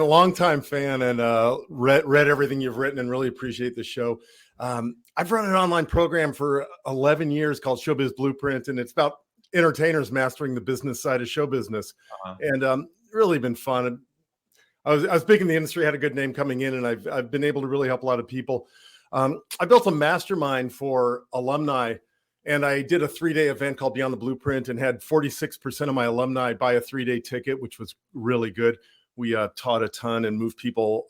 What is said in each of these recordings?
A longtime fan and read everything you've written and really appreciate the show. I've run an online program for 11 years called Showbiz Blueprint, and it's about entertainers mastering the business side of show business. And really been fun. I was big in the industry, had a good name coming in, and I've been able to really help a lot of people. I built a mastermind for alumni, and I did a 3-day event called Beyond the Blueprint and had 46% of my alumni buy a 3-day ticket, which was really good. We taught a ton and moved people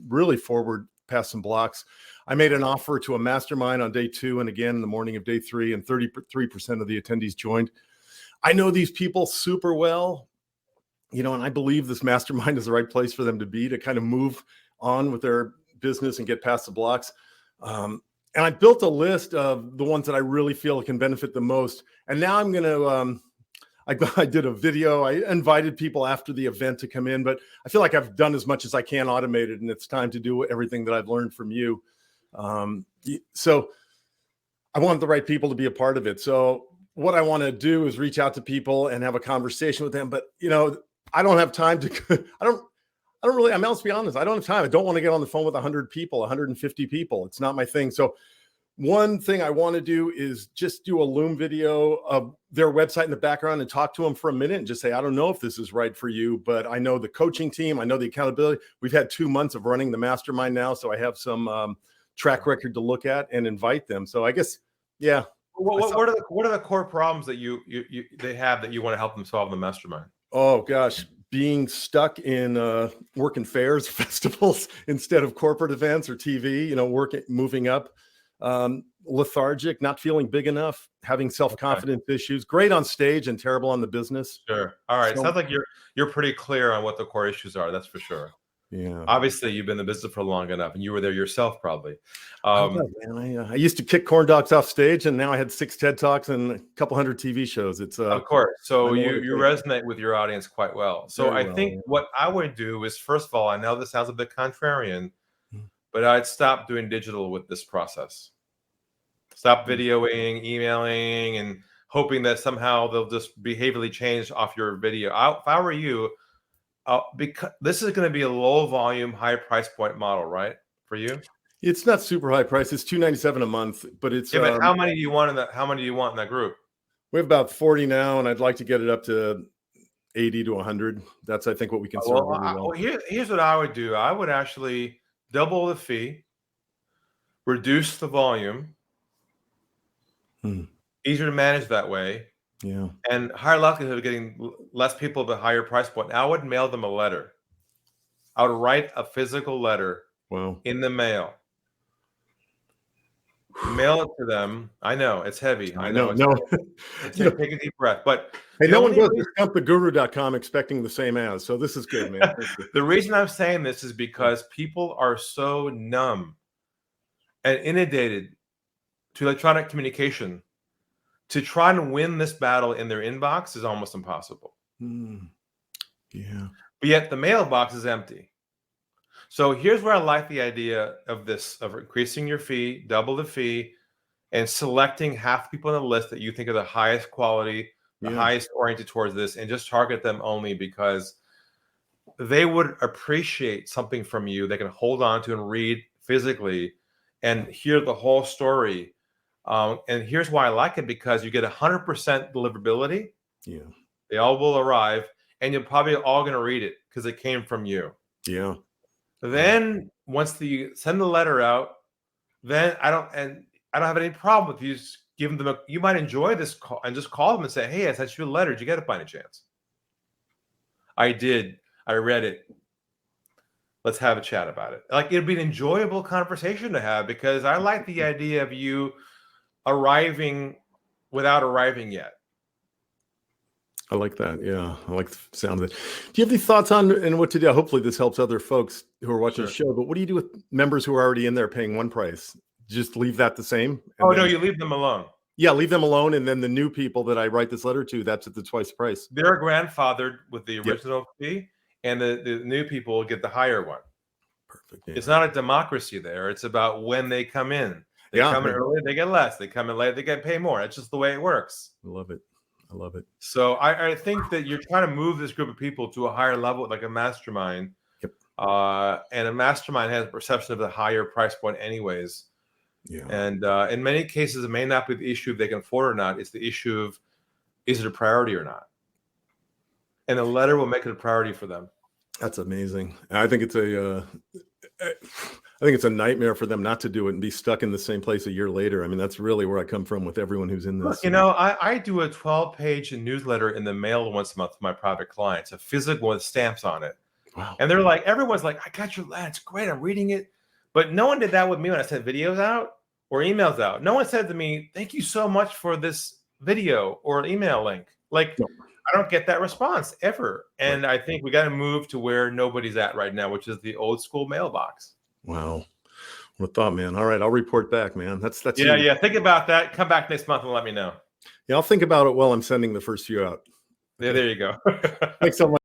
really forward past some blocks. I made an offer to a mastermind on day 2 and again in the morning of day 3, and 33% of the attendees joined. I know these people super well, and I believe this mastermind is the right place for them to be to kind of move on with their business and get past the blocks. And I built a list of the ones that I really feel can benefit the most. And now I'm going to, I did a video. I invited people after the event to come in, but I feel like I've done as much as I can automated, and it's time to do everything that I've learned from you. So I want the right people to be a part of it. So what I want to do is reach out to people and have a conversation with them. But, I don't have time to, let's be honest, I don't have time. I don't want to get on the phone with 100 people, 150 people. It's not my thing. So one thing I want to do is just do a Loom video of their website in the background and talk to them for a minute and just say, I don't know if this is right for you, but I know the coaching team, I know the accountability. We've had 2 months of running the mastermind now, so I have some track record to look at and invite them. So I guess, yeah. What are the core problems that they have that you want to help them solve in the mastermind? Oh gosh, being stuck in working fairs, festivals instead of corporate events or TV. Moving up. Lethargic, not feeling big enough, having self-confidence issues, great on stage and terrible on the business. Sure. All right. Sounds like you're pretty clear on what the core issues are. That's for sure. Yeah. Obviously, you've been in the business for long enough, and you were there yourself, probably. I used to kick corn dogs off stage, and now I had 6 TED Talks and a couple hundred TV shows. It's of course. So you resonate with your audience quite well. So I think what I would do is, first of all, I know this sounds a bit contrarian, but I'd stop doing digital with this process. Stop videoing, emailing, and hoping that somehow they'll just behaviorally change off your video. If I were you, because this is going to be a low volume, high price point model, right? For you, it's not super high price. It's $297 a month, but it's but how many do you want in that? How many do you want in that group? We have about 40 now, and I'd like to get it up to 80 to 100. That's, I think, what we can serve. Here's what I would do. I would actually double the fee, reduce the volume. Easier to manage that way. Yeah. And higher likelihood of getting less people at a higher price point. I would mail them a letter. I would write a physical letter in the mail. Mail it to them. I know it's heavy. I know. Take a deep breath. But hey, no one goes to stumptheguru.com expecting the same as. So this is good, man. The reason I'm saying this is because people are so numb and inundated to electronic communication. To try and win this battle in their inbox is almost impossible. Yeah. But yet the mailbox is empty. So here's where I like the idea of this, of increasing your fee, double the fee, and selecting half the people on the list that you think are the highest quality, the highest oriented towards this, and just target them only because they would appreciate something from you they can hold on to and read physically and hear the whole story. And here's why I like it, because you get 100% deliverability. Yeah. They all will arrive, and you're probably all going to read it because it came from you. Yeah. Then once you send the letter out, then I don't have any problem with you giving them you might enjoy this call and just call them and say, hey, I sent you a letter. Did you get it by any chance? I did. I read it. Let's have a chat about it. Like, it'd be an enjoyable conversation to have, because I like the idea of you arriving without arriving yet. I like that. Yeah. I like the sound of it. Do you have any thoughts on and what to do? Hopefully this helps other folks who are watching the show, but what do you do with members who are already in there paying one price? Just leave that the same? No, you leave them alone. Yeah, leave them alone. And then the new people that I write this letter to, that's at the twice price. They're grandfathered with the original fee, and the new people get the higher one. Perfect. Yeah. It's not a democracy there. It's about when they come in. They come in early, they get less. They come in late, they get pay more. It's just the way it works. I love it. I love it. So I think that you're trying to move this group of people to a higher level, like a mastermind. Yep. And a mastermind has a perception of the higher price point anyways. Yeah. And in many cases, it may not be the issue if they can afford it or not. It's the issue of, is it a priority or not? And the letter will make it a priority for them. That's amazing. I think it's a nightmare for them not to do it and be stuck in the same place a year later. I mean, that's really where I come from with everyone who's in this. Look, you know, I do a 12-page newsletter in the mail once a month to my private clients, a physical with stamps on it. Wow. And they're like, everyone's like, I got your letter. It's great. I'm reading it. But no one did that with me when I sent videos out or emails out. No one said to me, thank you so much for this video or an email link. Like, no. I don't get that response ever. And right. I think we got to move to where nobody's at right now, which is the old school mailbox. Wow. What a thought, man. All right. I'll report back, man. That's yeah. Yeah. Think about that. Come back next month and let me know. Yeah. I'll think about it while I'm sending the first few out. Yeah. There you go. Thanks so much.